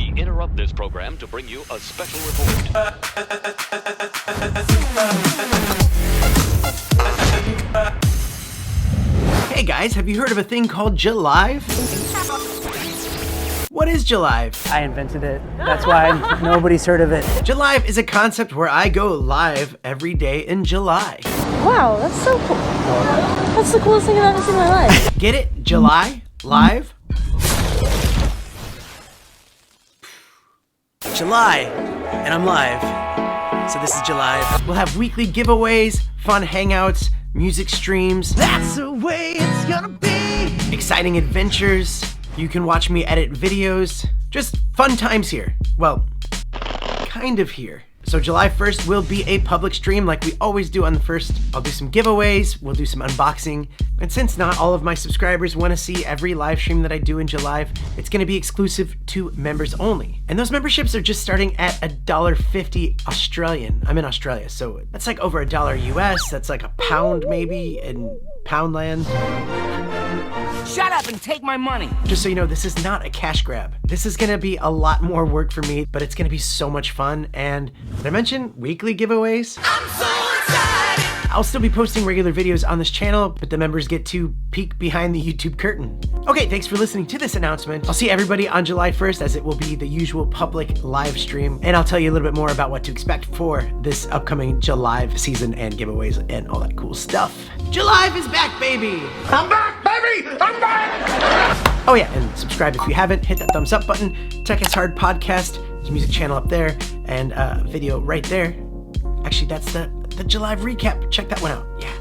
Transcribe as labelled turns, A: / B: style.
A: We interrupt this program to bring you a special report.
B: Hey guys, have you heard of a thing called Jul Ve? What is Jul Ve?
C: I invented it. That's why nobody's heard of it.
B: Jul Ve is a concept where I go live every day in July.
D: Wow, that's so cool. That's the coolest thing I've ever seen in my life.
B: Get it? July? Live? July, and I'm live. So this is July. We'll have weekly giveaways, fun hangouts, music streams. That's the way it's gonna be. Exciting adventures. You can watch me edit videos. Just fun times here. Well, kind of here. So July 1st will be a public stream like we always do on the 1st. I'll do some giveaways, we'll do some unboxing. And since not all of my subscribers want to see every live stream that I do in July, it's going to be exclusive to members only. And those memberships are just starting at $1.50 Australian. I'm in Australia, so that's like over $1 US. That's like a pound maybe in Poundland.
E: Shut up and take my money.
B: Just so you know, this is not a cash grab. This is gonna be a lot more work for me, but it's gonna be so much fun. And did I mention weekly giveaways? I'm so excited! I'll still be posting regular videos on this channel, but the members get to peek behind the YouTube curtain. Okay, thanks for listening to this announcement. I'll see everybody on July 1st as it will be the usual public live stream. And I'll tell you a little bit more about what to expect for this upcoming July season and giveaways and all that cool stuff. July is back, baby!
F: I'm back, baby! I'm back!
B: Oh yeah, and subscribe if you haven't. Hit that thumbs up button. Tech is Hard podcast. There's a music channel up there and a video right there. Actually, that's the July recap. Check that one out. Yeah.